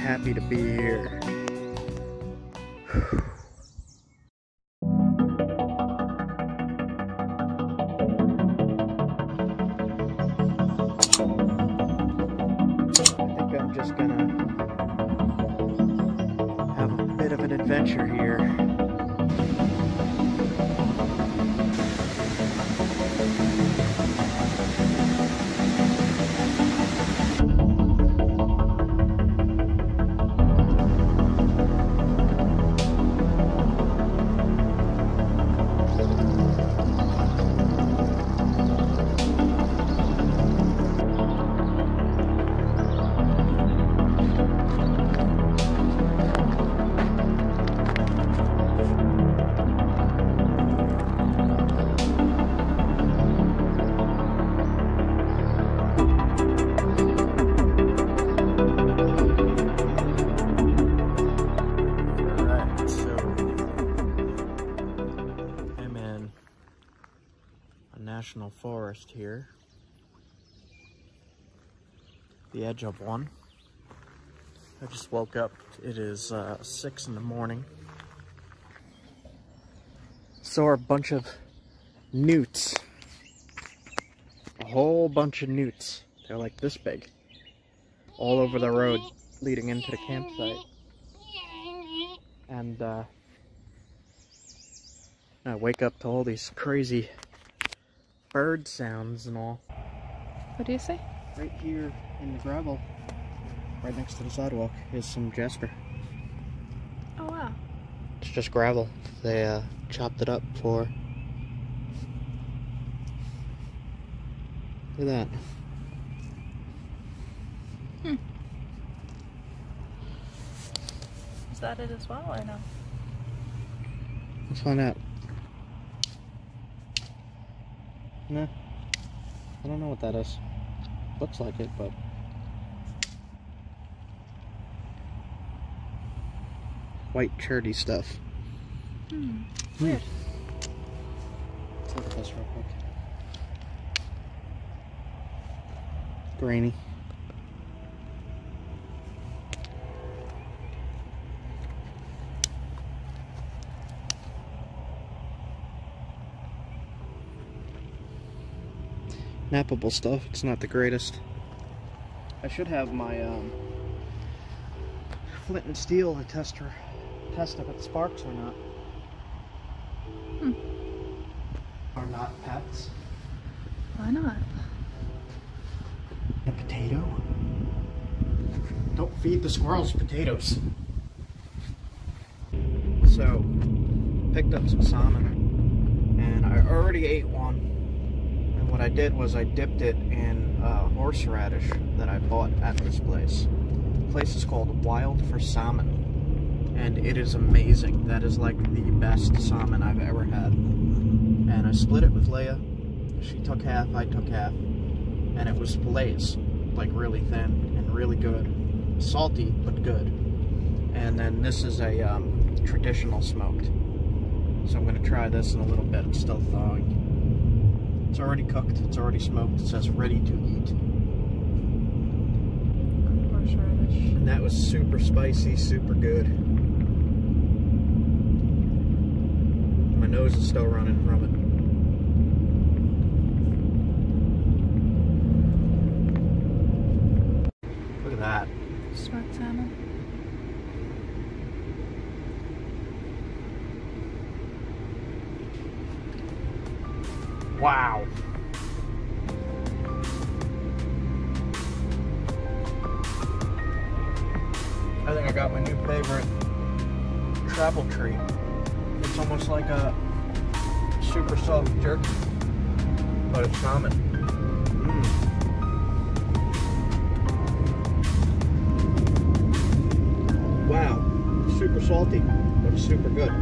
happy to be here. I think I'm just gonna have a bit of an adventure here. National forest here, the edge of one. I just woke up. It is 6 in the morning. Saw a bunch of newts, a whole bunch of newts. They're like this big, all over the road leading into the campsite. And I wake up to all these crazy bird sounds and all. What do you say? Right here in the gravel, right next to the sidewalk, is some jasper. Oh wow. It's just gravel. They chopped it up for... Look at that. Is that it as well, or no? Let's find out. Nah, I don't know what that is. Looks like it, but... White cherry stuff. Weird. Let's look at this real quick. Grainy. Knappable stuff. It's not the greatest. I should have my flint and steel to test if it sparks or not. Are not pets. Why not? A potato? Don't feed the squirrels potatoes. So, picked up some salmon, and I already ate one. What I did was I dipped it in horseradish that I bought at this place. The place is called Wild for Salmon, and it is amazing. That is like the best salmon I've ever had. And I split it with Leia. She took half, I took half, and it was fillets, like really thin and really good. Salty, but good. And then this is a traditional smoked. So I'm going to try this in a little bit. It's still thawing. It's already cooked, it's already smoked, it says ready to eat. Horseradish. And that was super spicy, super good. My nose is still running from it. Look at that. Smoked salmon. Wow. I think I got my new favorite travel treat. It's almost like a super soft jerky, but it's salmon. Wow, super salty, but it's super good.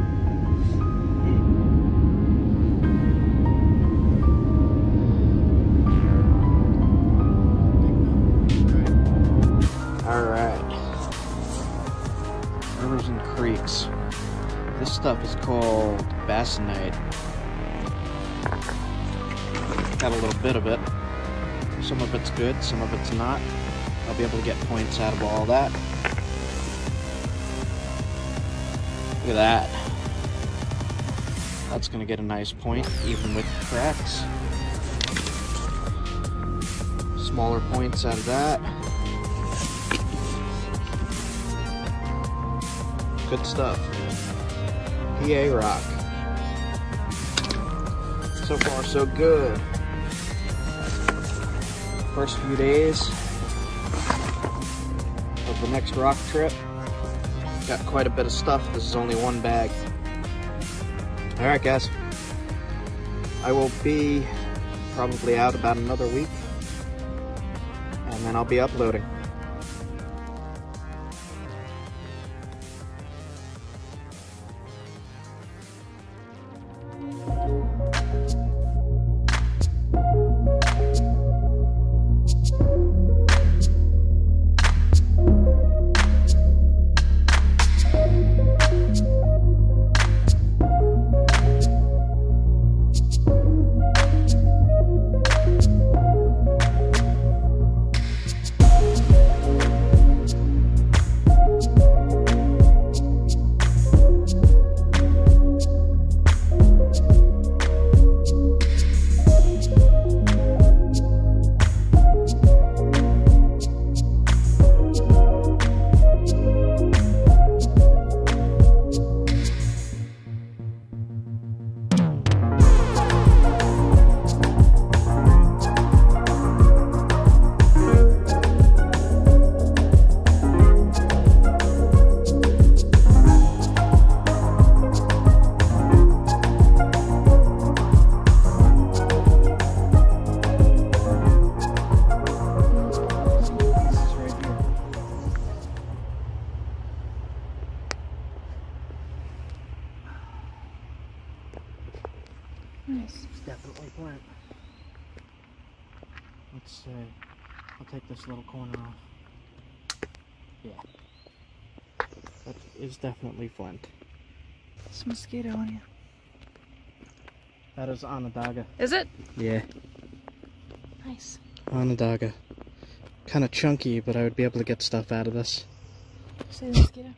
Rivers and creeks. This stuff is called basanite. Got a little bit of it. Some of it's good, some of it's not. I'll be able to get points out of all that. Look at that. That's gonna get a nice point, even with the cracks. Smaller points out of that. Good stuff. PA rock. So far, so good. First few days of the next rock trip. Got quite a bit of stuff. This is only one bag. Alright guys, I will be probably out about another week, and then I'll be uploading. Nice. It's definitely flint. Let's see. I'll take this little corner off. Yeah. That is definitely flint. There's a mosquito on you. That is Onondaga. Is it? Yeah. Nice. Onondaga. Kind of chunky, but I would be able to get stuff out of this. See the mosquito?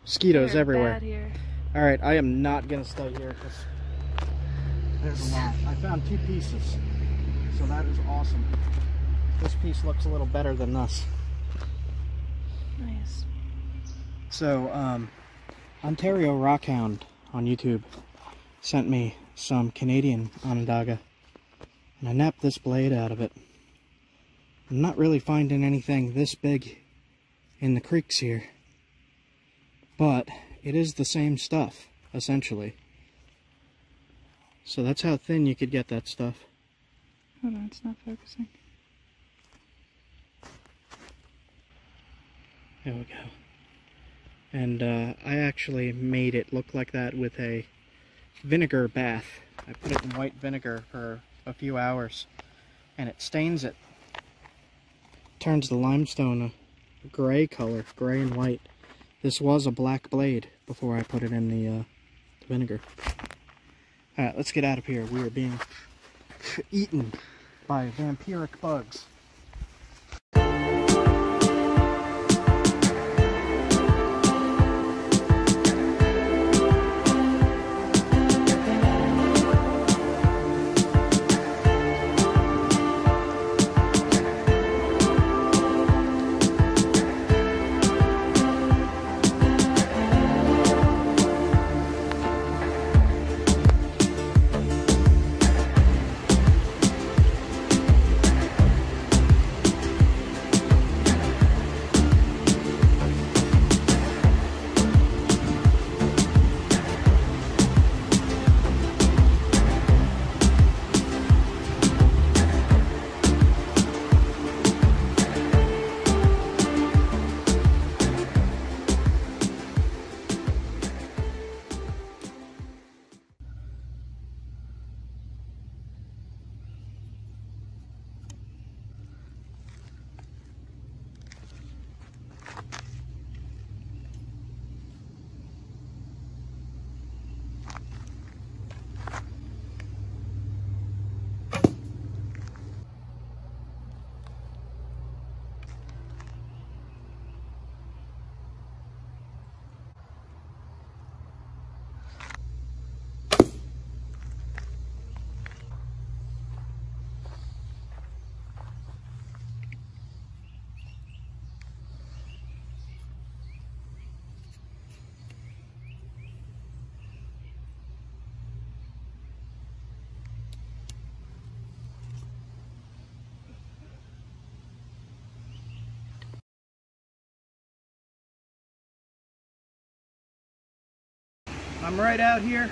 Mosquitoes They're everywhere. bad here. Alright, I am not going to stay here because there's a lot. I found 2 pieces, so that is awesome. This piece looks a little better than this. Nice. So, Ontario Rockhound on YouTube sent me some Canadian Onondaga, and I napped this blade out of it. I'm not really finding anything this big in the creeks here, but it is the same stuff, essentially. So that's how thin you could get that stuff. Hold on, it's not focusing. There we go. And I actually made it look like that with a vinegar bath. I put it in white vinegar for a few hours, and it stains it. Turns the limestone a gray color, gray and white. This was a black blade before I put it in the vinegar. Alright, let's get out of here. We are being eaten by vampiric bugs. I'm right out here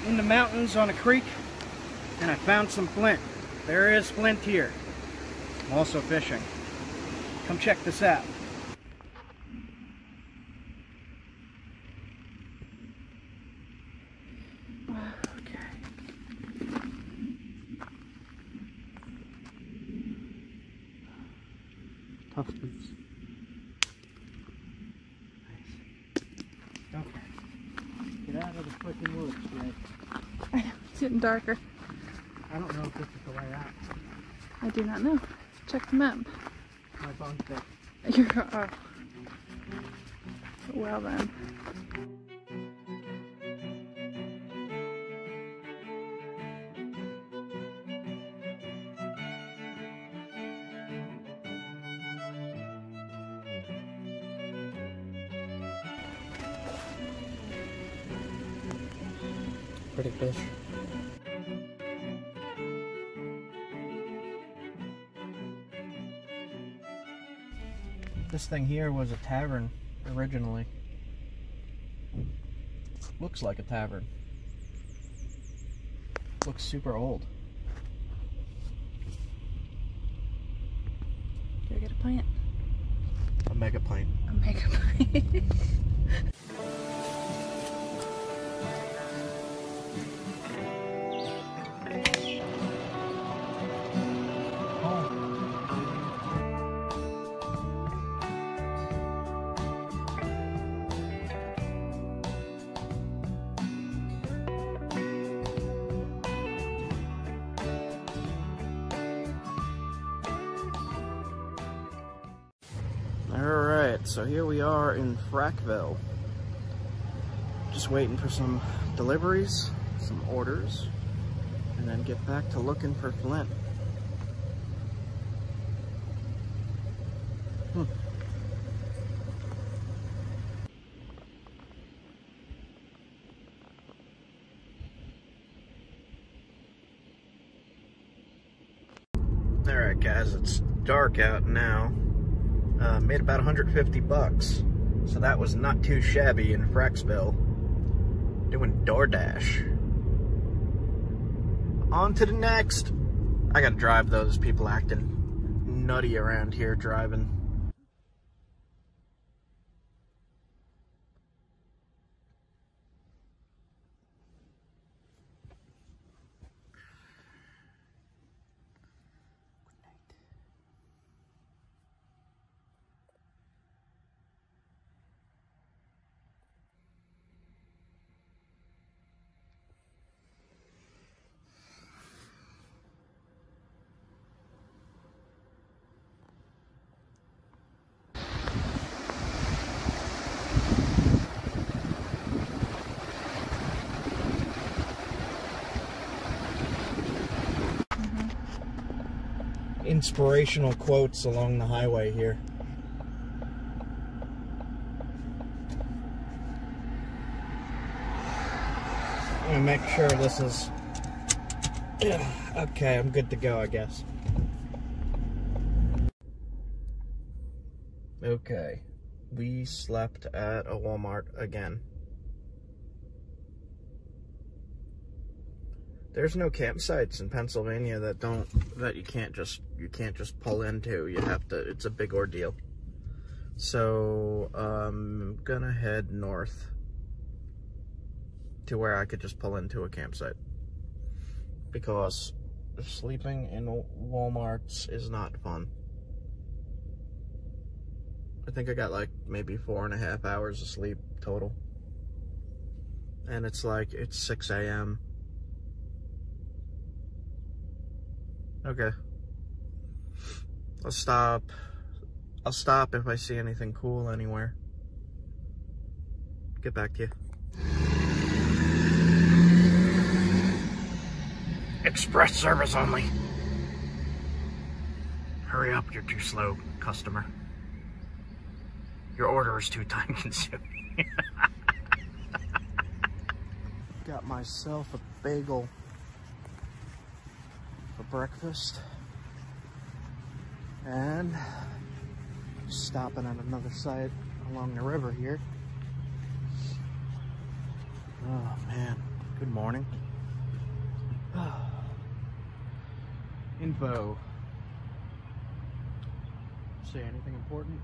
in the mountains on a creek, and I found some flint. There is flint here. I'm also fishing. Come check this out. Tough boots. Nice. Okay. Get out of the freaking woods, Jay. I know, it's getting darker. I don't know if this is the way out. I do not know. Check the map. My phone's dead. You're, oh. Well then. Pretty fish. This thing here was a tavern originally. Looks like a tavern. Looks super old. Go get a plant. A mega plant. A mega plant. Alright, so here we are in Frackville. Just waiting for some deliveries, some orders, and then get back to looking for flint. Alright guys, it's dark out now. Made about 150 bucks. So that was not too shabby in Fracksville. Doing DoorDash. On to the next. I gotta drive those people acting nutty around here driving. Inspirational quotes along the highway here. I'm gonna make sure this is... Okay, I'm good to go, I guess. Okay, we slept at a Walmart again. There's no campsites in Pennsylvania that you can't just pull into. You have to, it's a big ordeal. So I'm gonna head north to where I could just pull into a campsite, because sleeping in Walmarts is not fun. I think I got like maybe 4.5 hours of sleep total, and it's 6 a.m. Okay. I'll stop if I see anything cool anywhere. Get back to you. Express service only. Hurry up, you're too slow, customer. Your order is too time consuming. Got myself a bagel for breakfast, and stopping at another site along the river here. Oh man, good morning. Info. Say anything important?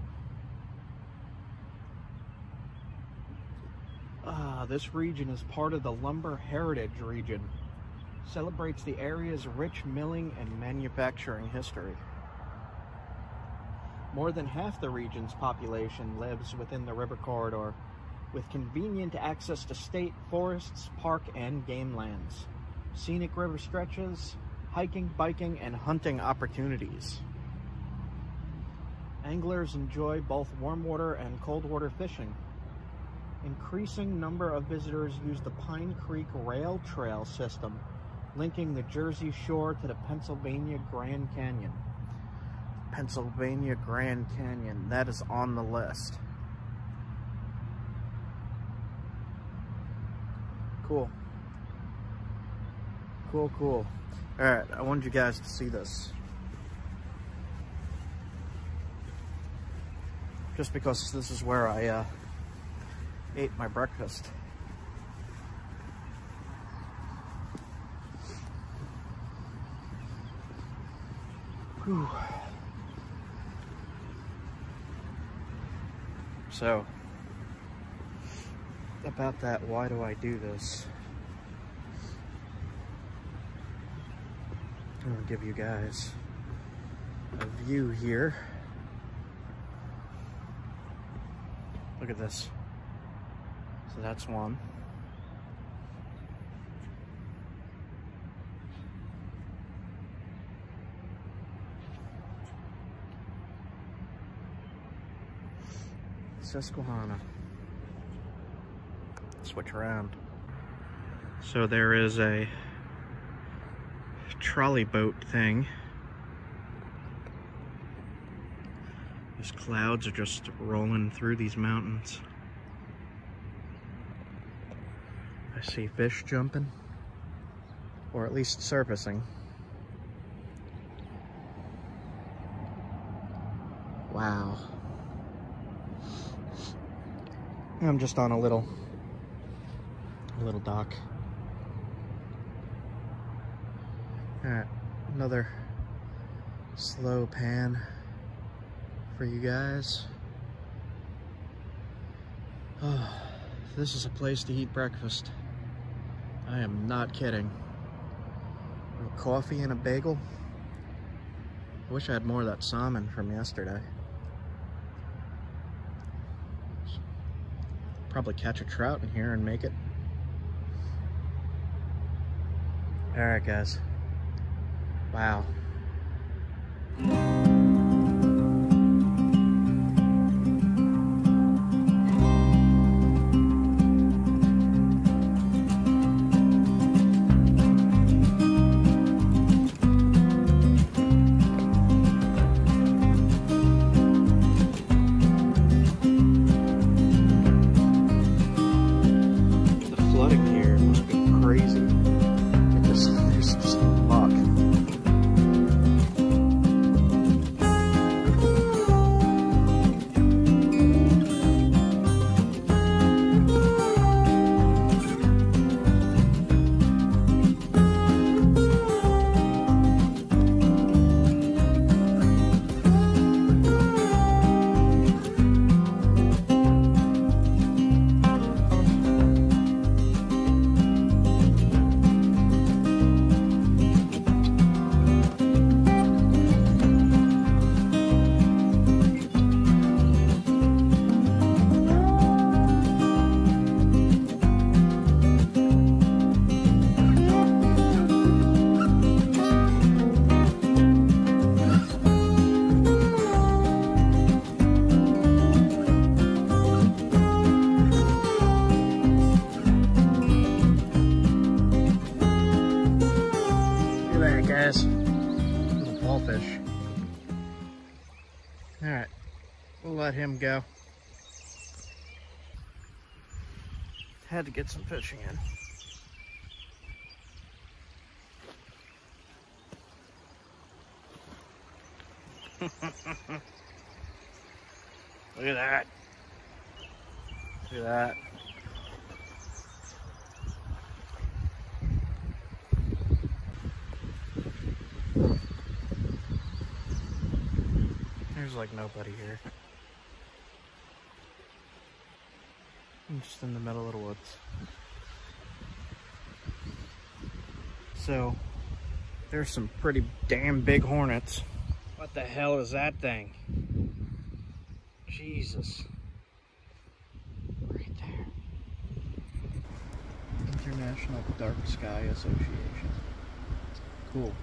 This region is part of the Lumber Heritage region. Celebrates the area's rich milling and manufacturing history. More than half the region's population lives within the river corridor, with convenient access to state forests, park, and game lands, scenic river stretches, hiking, biking, and hunting opportunities. Anglers enjoy both warm water and cold water fishing. Increasing number of visitors use the Pine Creek Rail Trail system, linking the Jersey Shore to the Pennsylvania Grand Canyon. Pennsylvania Grand Canyon, that is on the list. Cool. Cool, cool. Alright, I wanted you guys to see this. Just because this is where I ate my breakfast. Whew. So, about that, why do I do this? I'm gonna give you guys a view here. Look at this. So that's one. Susquehanna. Switch around. So there is a trolley boat thing. These clouds are just rolling through these mountains. I see fish jumping, or at least surfacing. Wow. I'm just on a little dock. Alright, another slow pan for you guys. Oh, this is a place to eat breakfast. I am not kidding. A little coffee and a bagel. I wish I had more of that salmon from yesterday. Probably catch a trout in here and make it. Alright guys. Wow. Little ballfish. Alright, we'll let him go. Had to get some fishing in. Look at that. Look at that. There's like nobody here. I'm just in the middle of the woods. So, there's some pretty damn big hornets. What the hell is that thing? Jesus. Right there. International Dark Sky Association. Cool.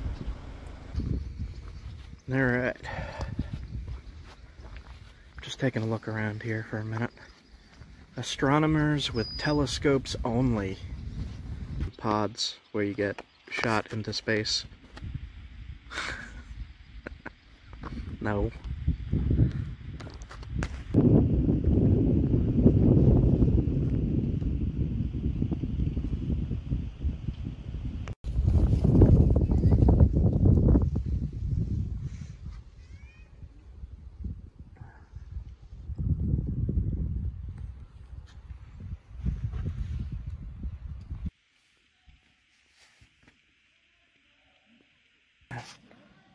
Alright. Just taking a look around here for a minute. Astronomers with telescopes only. Pods where you get shot into space. No.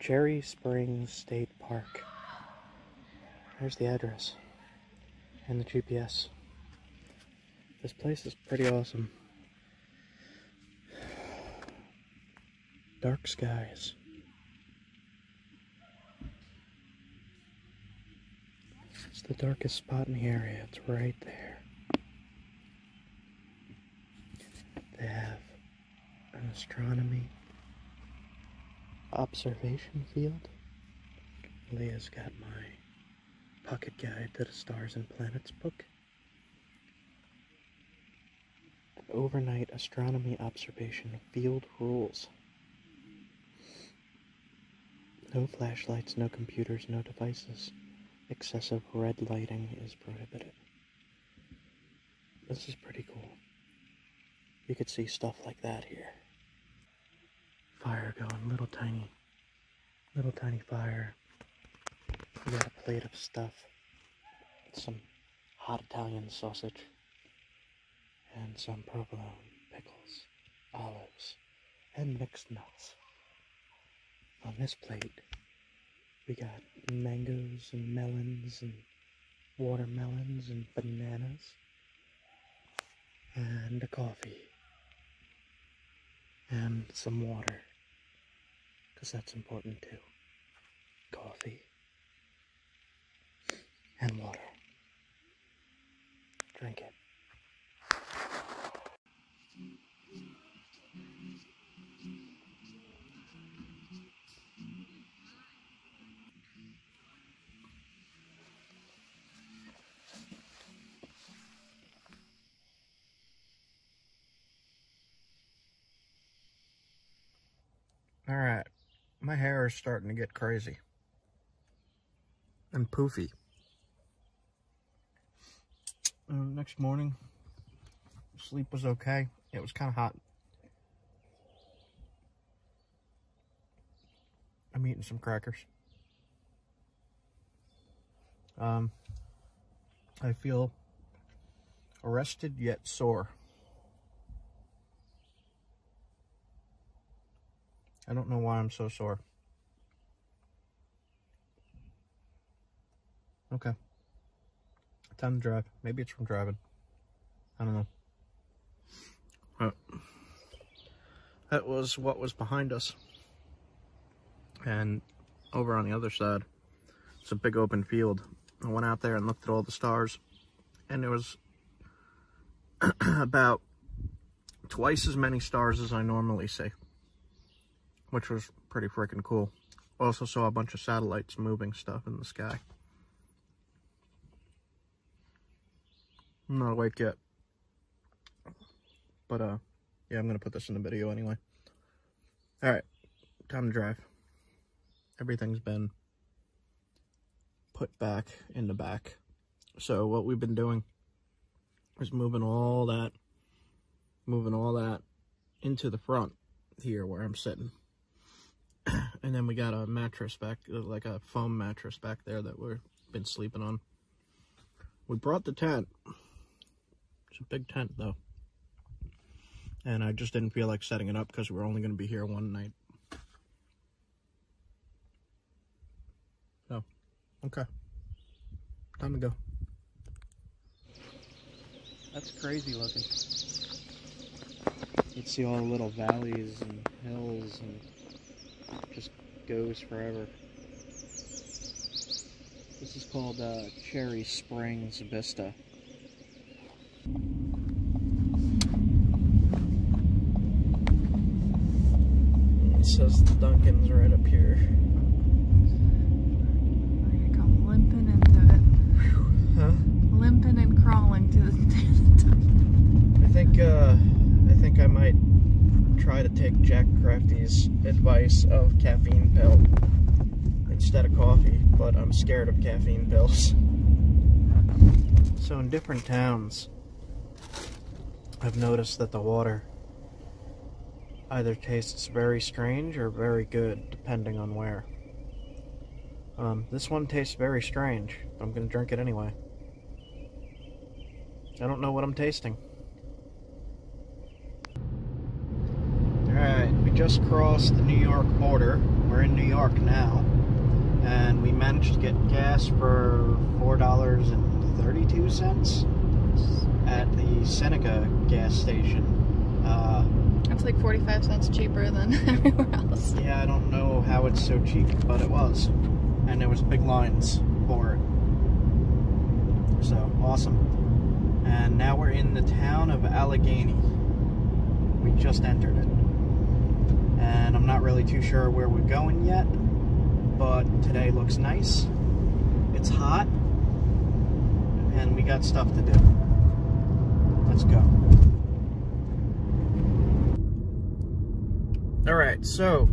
Cherry Springs State Park. There's the address and the GPS. This place is pretty awesome. Dark skies. It's the darkest spot in the area. It's right there. They have an astronomy observation field. Leah's got my pocket guide to the Stars and Planets book. Overnight astronomy observation field rules. No flashlights, no computers, no devices. Excessive red lighting is prohibited. This is pretty cool. You could see stuff like that here. Fire going, little tiny fire. We got a plate of stuff. Some hot Italian sausage. And some provolone, pickles, olives, and mixed nuts. On this plate, we got mangoes and melons and watermelons and bananas. And a coffee. And some water. Because that's important too. Coffee. And water. Drink it. Alright, my hair is starting to get crazy and poofy. Next morning, sleep was okay. It was kind of hot. I'm eating some crackers. I feel arrested yet sore. I don't know why I'm so sore. Okay. Time to drive. Maybe it's from driving. I don't know. That was what was behind us. And over on the other side, it's a big open field. I went out there and looked at all the stars. And there was about twice as many stars as I normally see, which was pretty freaking cool. Also saw a bunch of satellites moving stuff in the sky. I'm not awake yet. But, yeah, I'm gonna put this in the video anyway. Alright, time to drive. Everything's been put back in the back. So what we've been doing is moving all that into the front here where I'm sitting. And then we got a mattress back, like a foam mattress back there that we've been sleeping on. We brought the tent. It's a big tent though. And I just didn't feel like setting it up because we're only going to be here one night. Okay. Time to go. That's crazy looking. You can see all the little valleys and hills, and it just goes forever. This is called Cherry Springs Vista. It says the Duncan's right up here. I come limping into it. Huh? Limping and crawling to the I think I might try to take Jack Crafty's advice of caffeine pill instead of coffee, but I'm scared of caffeine pills. So in different towns, I've noticed that the water either tastes very strange or very good, depending on where. This one tastes very strange, but I'm gonna drink it anyway. I don't know what I'm tasting. Alright, we just crossed the New York border. We're in New York now, and we managed to get gas for $4.32 at the Seneca gas station. That's like 45 cents cheaper than everywhere else. Yeah, I don't know how it's so cheap, but it was. And there was big lines for it. So, awesome. And now we're in the town of Allegheny. We just entered it. And I'm not really too sure where we're going yet, but today looks nice. It's hot, and we got stuff to do. Let's go. Alright, so,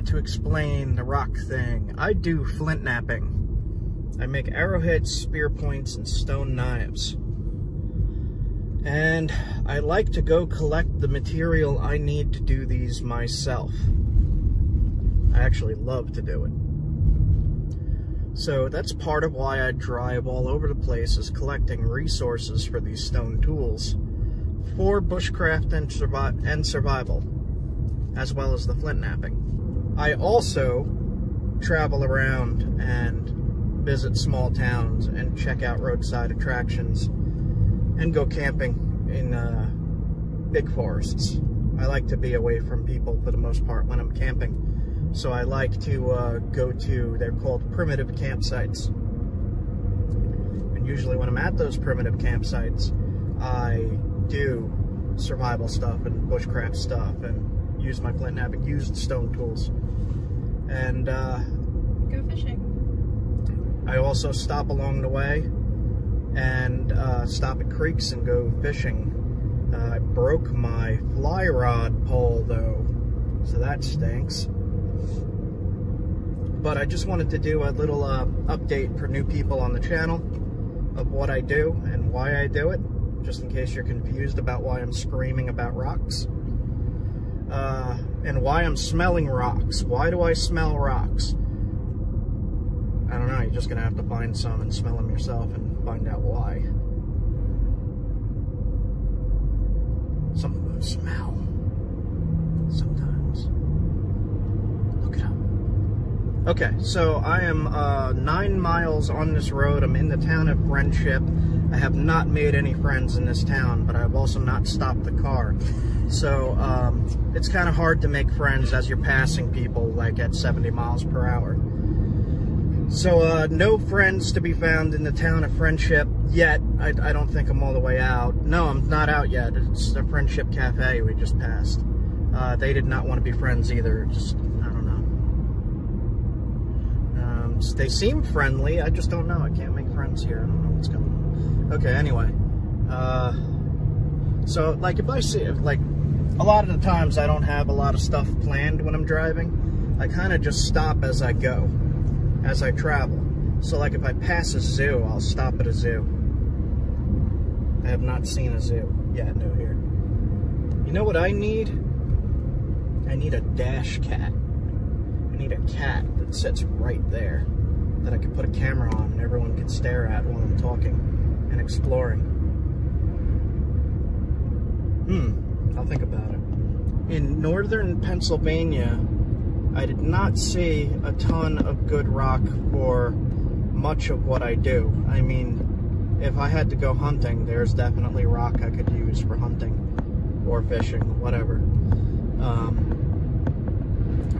to explain the rock thing, I do flint knapping. I make arrowheads, spearpoints, and stone knives. And I like to go collect the material I need to do these myself. I actually love to do it. So that's part of why I drive all over the place, is collecting resources for these stone tools for bushcraft and survival, as well as the flint knapping. I also travel around and visit small towns and check out roadside attractions and go camping in big forests. I like to be away from people for the most part when I'm camping. So I like to go to, they're called primitive campsites. And usually when I'm at those primitive campsites, I do survival stuff and bushcraft stuff and use my flint knapping, use stone tools. And Go fishing. I also stop along the way and stop at creeks and go fishing. I broke my fly rod pole though, so that stinks. But I just wanted to do a little update for new people on the channel of what I do and why I do it, just in case you're confused about why I'm screaming about rocks. And why I'm smelling rocks. Why do I smell rocks? I don't know, you're just gonna have to find some and smell them yourself and find out why. Some of them smell. Sometimes. Look it up. Okay, so I am 9 miles on this road. I'm in the town of Friendship. I have not made any friends in this town, but I've also not stopped the car. So it's kind of hard to make friends as you're passing people like at 70 miles per hour. So no friends to be found in the town of Friendship yet. I don't think I'm all the way out. No, I'm not out yet. It's the Friendship Cafe we just passed. They did not want to be friends either. Just, I don't know. They seem friendly. I just don't know. I can't make friends here. I don't know what's going on. Okay, anyway. So, like, if I see, like, a lot of the times I don't have a lot of stuff planned when I'm driving. I kind of just stop as I go, as I travel. So, like, if I pass a zoo, I'll stop at a zoo. I have not seen a zoo yet, no here. You know what I need? I need a dash cat. I need a cat that sits right there that I can put a camera on and everyone can stare at while I'm talking and exploring. I'll think about it. In northern Pennsylvania, I did not see a ton of good rock for much of what I do. I mean, if I had to go hunting, there's definitely rock I could use for hunting or fishing, whatever.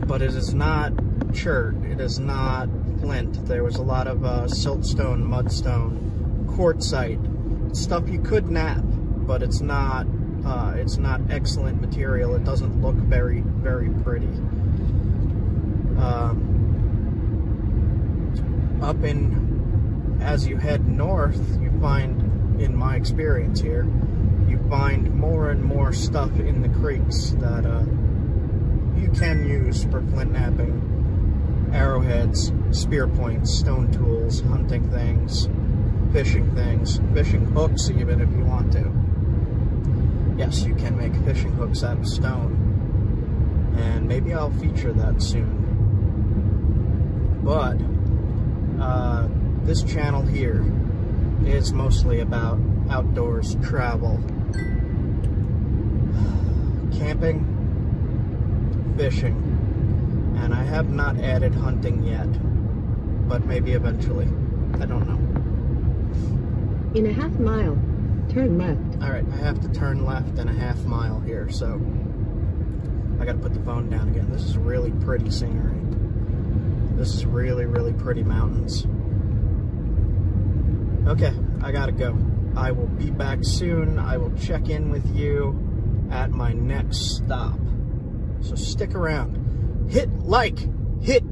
But it is not chert, it is not flint. There was a lot of siltstone, mudstone, quartzite, stuff you could knap, but it's not excellent material. It doesn't look very, very pretty. Up in, as you head north, you find, in my experience here, you find more and more stuff in the creeks that you can use for flint knapping, arrowheads, spearpoints, stone tools, hunting things, fishing hooks even if you want to. Yes, you can make fishing hooks out of stone, and maybe I'll feature that soon. But this channel here is mostly about outdoors travel, camping, fishing, and I have not added hunting yet, but maybe eventually. I don't know. In a half mile, turn left. Alright, I have to turn left in a half mile here, so I gotta put the phone down again. This is really pretty scenery. This is really, really pretty mountains. Okay, I gotta go. I will be back soon. I will check in with you at my next stop. So stick around. Hit like, hit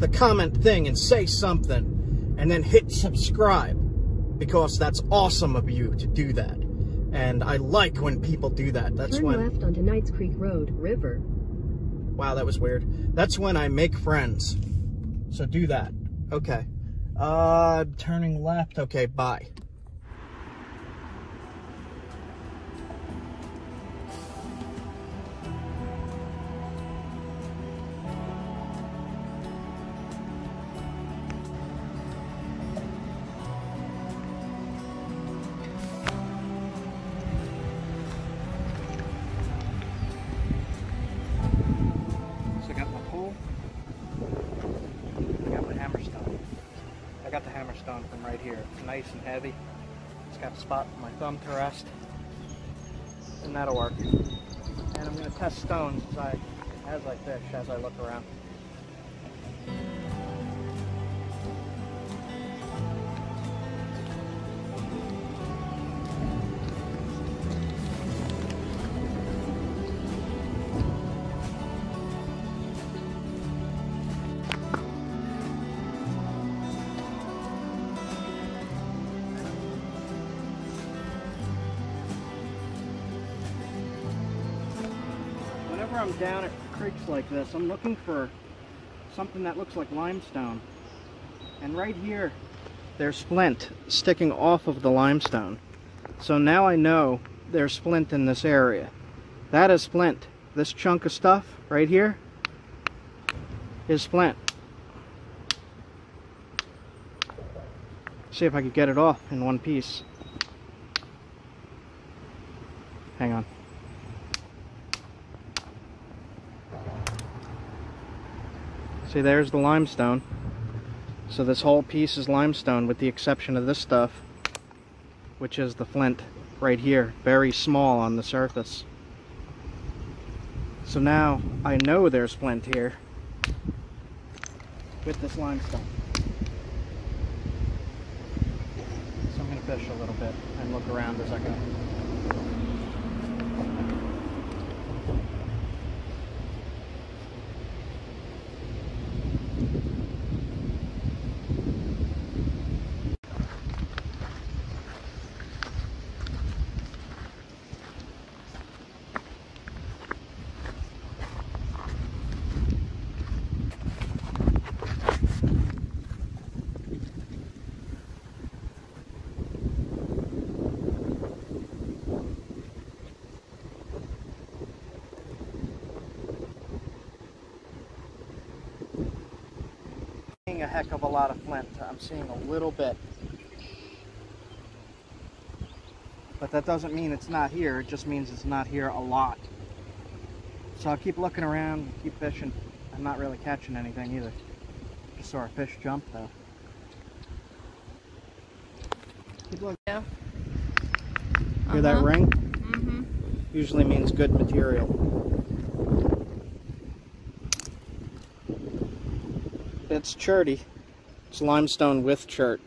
the comment thing and say something, and then hit subscribe, because that's awesome of you to do that. And I like when people do that. That's Turn when... left onto Knights Creek Road, River. Wow, that was weird. That's when I make friends. So do that. Okay. Turning left. Okay, bye. So I got my pole. I got my hammerstone. I got the hammerstone from right here. It's nice and heavy. It's got a spot for my thumb to rest. And that'll work. And I'm going to test stones as I fish, as I look around. Whenever I'm down at creeks like this, I'm looking for something that looks like limestone. And right here, there's flint sticking off of the limestone. So now I know there's flint in this area. That is flint. This chunk of stuff right here is flint. See if I could get it off in one piece. Hang on. See, there's the limestone. So this whole piece is limestone with the exception of this stuff, which is the flint right here, very small on the surface. So now I know there's flint here with this limestone. So I'm going to fish a little bit and look around as I go. A heck of a lot of flint. I'm seeing a little bit, but that doesn't mean it's not here. It just means it's not here a lot. So I'll keep looking around, keep fishing. I'm not really catching anything either. Just saw a fish jump though. Good luck. Yeah. Hear that ring? Mm-hmm. Usually means good material. It's cherty. It's limestone with chert.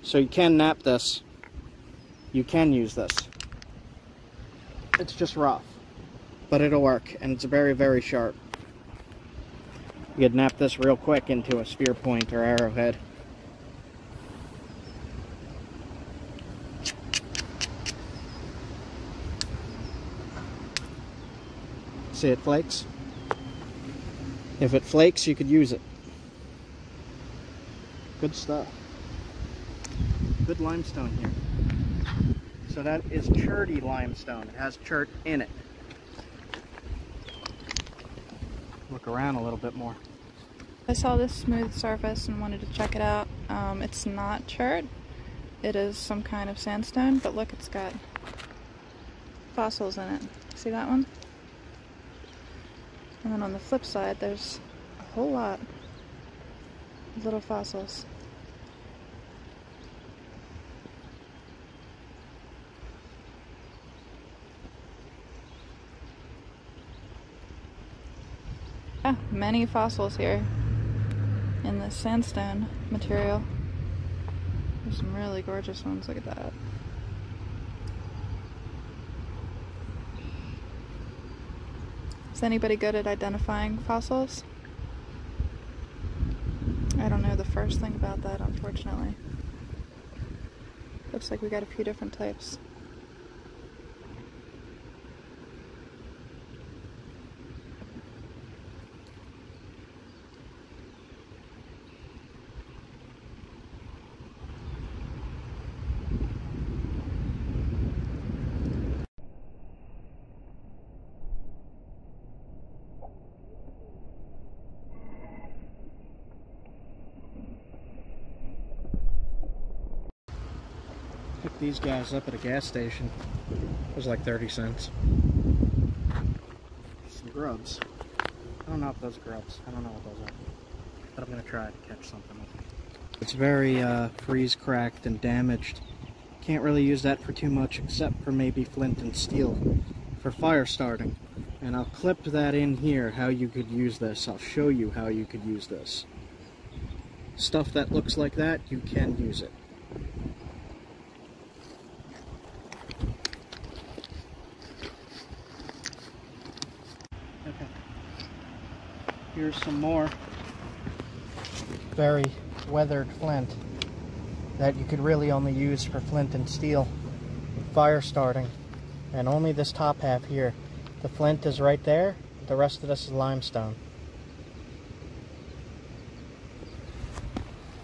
So you can knap this. You can use this. It's just rough, but it'll work, and it's very, very sharp. You could knap this real quick into a spear point or arrowhead. See, it flakes. If it flakes, you could use it. Good stuff. Good limestone here. So that is cherty limestone. It has chert in it. Look around a little bit more. I saw this smooth surface and wanted to check it out. It's not chert. It is some kind of sandstone, but look, it's got fossils in it. See that one? And then on the flip side, there's a whole lot of little fossils. Yeah, many fossils here in this sandstone material. There's some really gorgeous ones, look at that. Is anybody good at identifying fossils? I don't know the first thing about that, unfortunately. Looks like we got a few different types. Picked these guys up at a gas station. It was like 30 cents. Some grubs. I don't know if those are grubs. I don't know what those are. But I'm going to try to catch something with them. It's very freeze cracked and damaged. Can't really use that for too much except for maybe flint and steel for fire starting. And I'll clip that in here, how you could use this. I'll show you how you could use this. Stuff that looks like that, you can use it. Okay. Here's some more very weathered flint that you could really only use for flint and steel fire starting, and only this top half here. The flint is right there, the rest of this is limestone.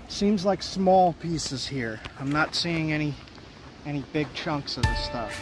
Seems like small pieces here. I'm not seeing any big chunks of this stuff.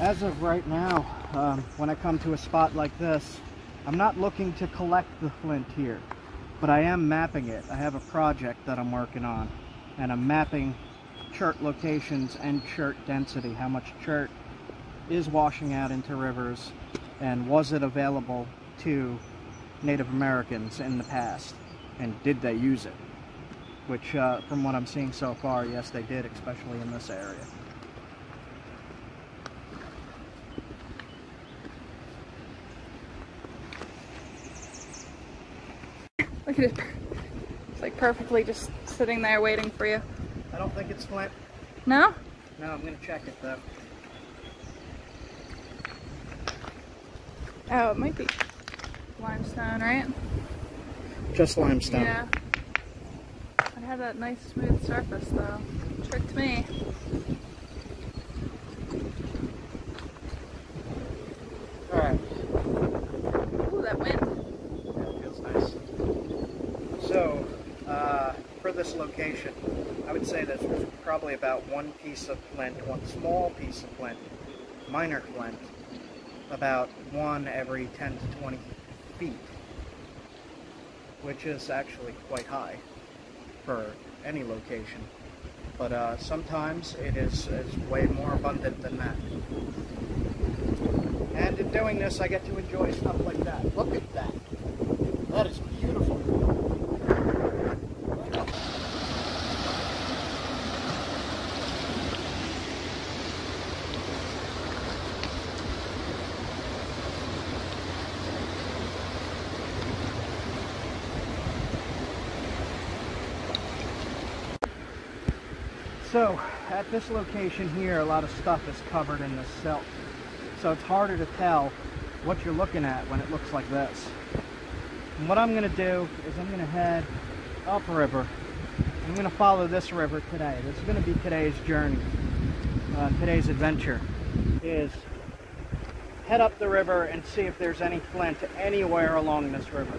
As of right now, when I come to a spot like this, I'm not looking to collect the flint here, but I am mapping it. I have a project that I'm working on, and I'm mapping chert locations and chert density, how much chert is washing out into rivers, and was it available to Native Americans in the past, and did they use it? Which, from what I'm seeing so far, yes they did, especially in this area. Look at it. It's like perfectly just sitting there waiting for you. I don't think it's flint. No? No, I'm gonna check it though. Oh, it might be limestone, right? Just limestone. Yeah. It had that nice smooth surface though. Tricked me. Alright. Ooh, that wind. Yeah, it feels nice. So, for this location, I would say there's probably about one piece of flint, one small piece of flint, minor flint, about one every 10 to 20 feet, which is actually quite high for any location. But sometimes it is way more abundant than that. And in doing this, I get to enjoy stuff like that. Look at that. That is beautiful. So, at this location here, a lot of stuff is covered in this silt. So it's harder to tell what you're looking at when it looks like this. And what I'm going to do is I'm going to head upriver. I'm going to follow this river today. This is going to be today's journey. Today's adventure is head up the river and see if there's any flint anywhere along this river.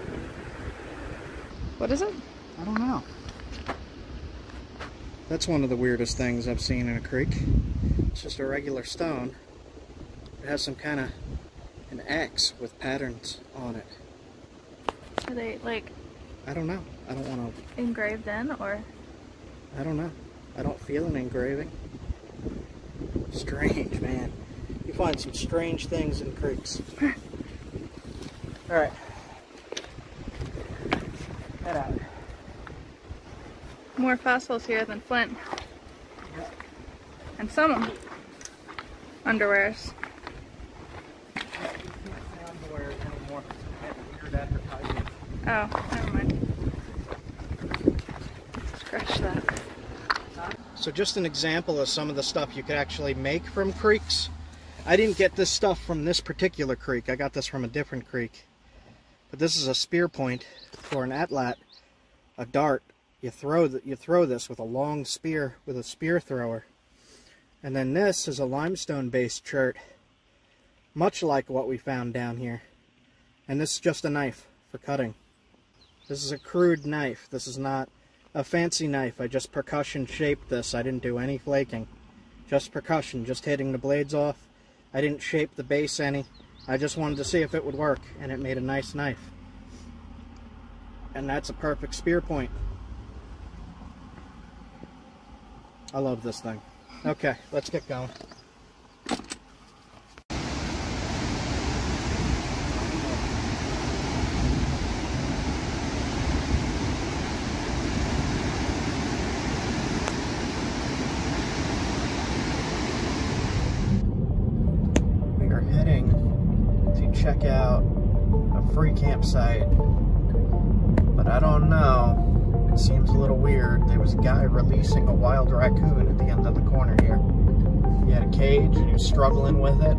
What is it? I don't know. That's one of the weirdest things I've seen in a creek. It's just a regular stone. It has some kind of an X with patterns on it. Are they like I don't know. I don't want to... engraved in, or? I don't know. I don't feel an engraving. Strange, man. You find some strange things in creeks. Alright. Head out. More fossils here than flint. Yeah. And some underwears. Oh, never mind. Scratch that. So just an example of some of the stuff you could actually make from creeks. I didn't get this stuff from this particular creek. I got this from a different creek. But this is a spear point for an atlat, a dart. You throw this with a long spear, with a spear thrower. And then this is a limestone-based chert, much like what we found down here. And this is just a knife for cutting. This is a crude knife. This is not a fancy knife. I just percussion shaped this. I didn't do any flaking. Just percussion, just hitting the blades off. I didn't shape the base any. I just wanted to see if it would work, and it made a nice knife. And that's a perfect spear point. I love this thing. Okay, let's get going. We are heading to check out a free campsite, but I don't know. It seems a little weird. There was a guy releasing a wild raccoon at the end of the corner here. He had a cage and he was struggling with it.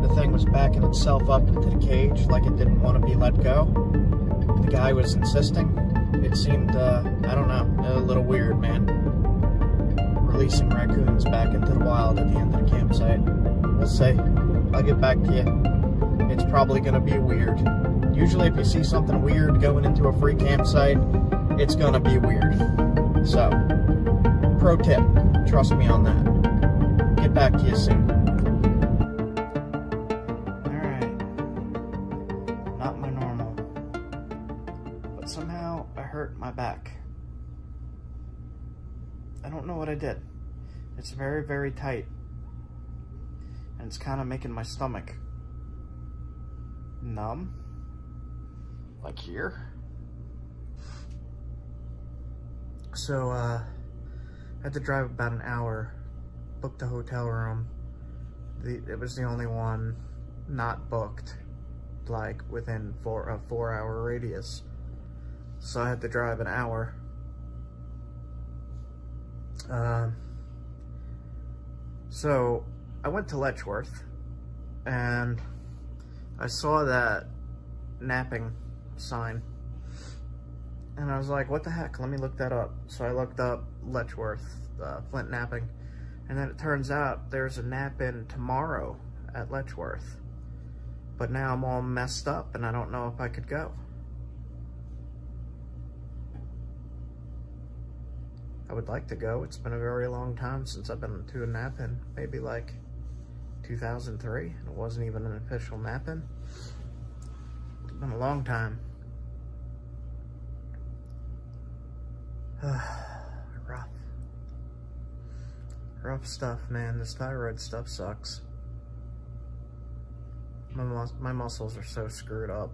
The thing was backing itself up into the cage like it didn't want to be let go. The guy was insisting. It seemed, I don't know, a little weird, man. Releasing raccoons back into the wild at the end of the campsite. We'll see. I'll get back to you. It's probably going to be weird. Usually if you see something weird going into a free campsite, it's gonna be weird. So, pro tip, trust me on that. Get back to you soon. my back. I don't know what I did. It's very, very tight. And it's kind of making my stomach numb. Like here. So, I had to drive about an hour, booked a hotel room. It was the only one not booked, like within a 4-hour radius. So I had to drive an hour. So I went to Letchworth and I saw that napping sign and I was like, what the heck, let me look that up. So I looked up Letchworth, flint napping, and then it turns out there's a nap-in tomorrow at Letchworth. But now I'm all messed up and I don't know if I could go. I would like to go. It's been a very long time since I've been to a nap-in. Maybe like 2003. It wasn't even an official nap-in. It's been a long time. Rough. Rough stuff, man. This thyroid stuff sucks. My muscles are so screwed up.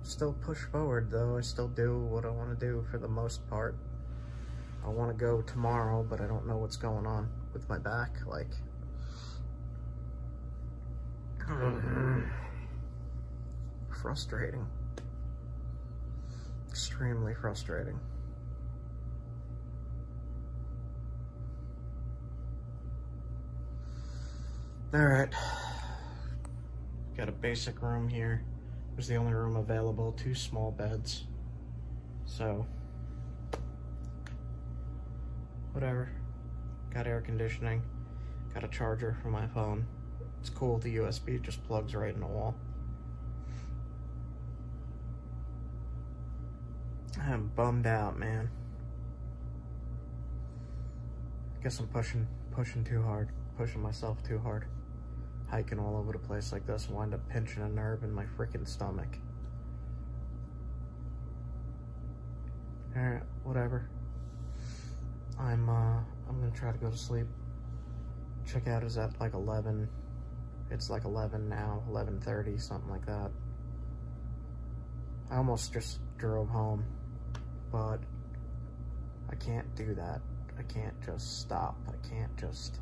Still push forward though. I still do what I want to do for the most part. I want to go tomorrow, but I don't know what's going on with my back. Like, frustrating. Extremely frustrating. Alright. Got a basic room here. It was the only room available, 2 small beds. So, whatever. Got air conditioning. Got a charger for my phone. It's cool, the USB just plugs right in the wall. I'm bummed out, man. Guess I'm pushing too hard. Pushing myself too hard. Hiking all over the place like this, wind up pinching a nerve in my freaking stomach. Alright, whatever. I'm gonna try to go to sleep. Checkout is at like 11. It's like 11 now, 11:30, something like that. I almost just drove home, but I can't do that. I can't just stop. I can't just...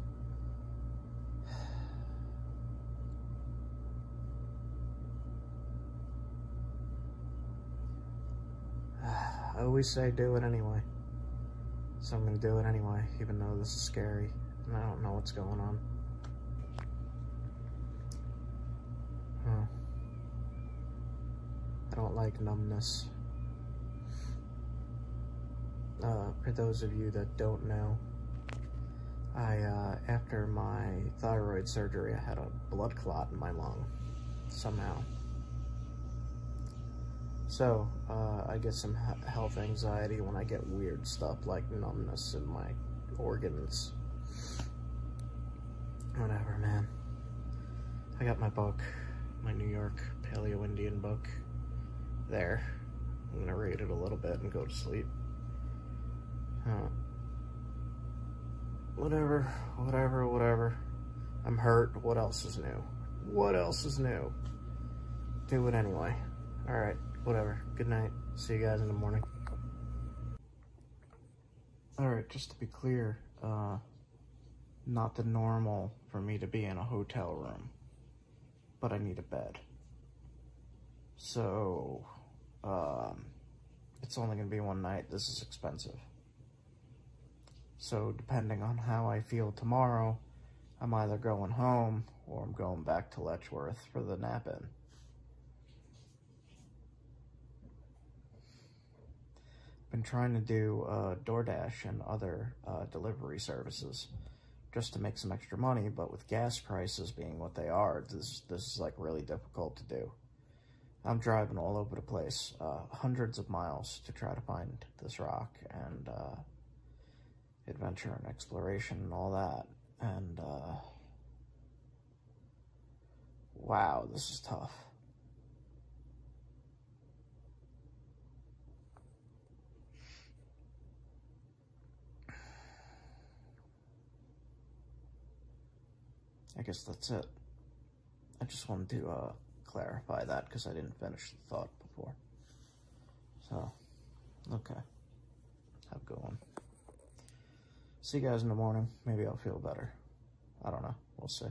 I always say do it anyway. So I'm gonna do it anyway, even though this is scary and I don't know what's going on. I don't like numbness. For those of you that don't know, after my thyroid surgery, I had a blood clot in my lung, somehow. So, I get some health anxiety when I get weird stuff like numbness in my organs. Whatever, man. I got my book, my New York Paleo-Indian book, there. I'm gonna read it a little bit and go to sleep. Whatever. I'm hurt. What else is new? What else is new? Do it anyway. Alright, whatever. Good night. See you guys in the morning. Alright, just to be clear, not the normal for me to be in a hotel room, but I need a bed. So, it's only gonna be one night. This is expensive. So depending on how I feel tomorrow, I'm either going home or I'm going back to Letchworth for the nap-in. Been trying to do DoorDash and other delivery services just to make some extra money, but with gas prices being what they are, this is like really difficult to do. I'm driving all over the place, hundreds of miles to try to find this rock and adventure and exploration and all that. And, wow, this is tough. I guess that's it. I just wanted to clarify that because I didn't finish the thought before. So, okay. Have a good one. See you guys in the morning. Maybe I'll feel better. I don't know. We'll see.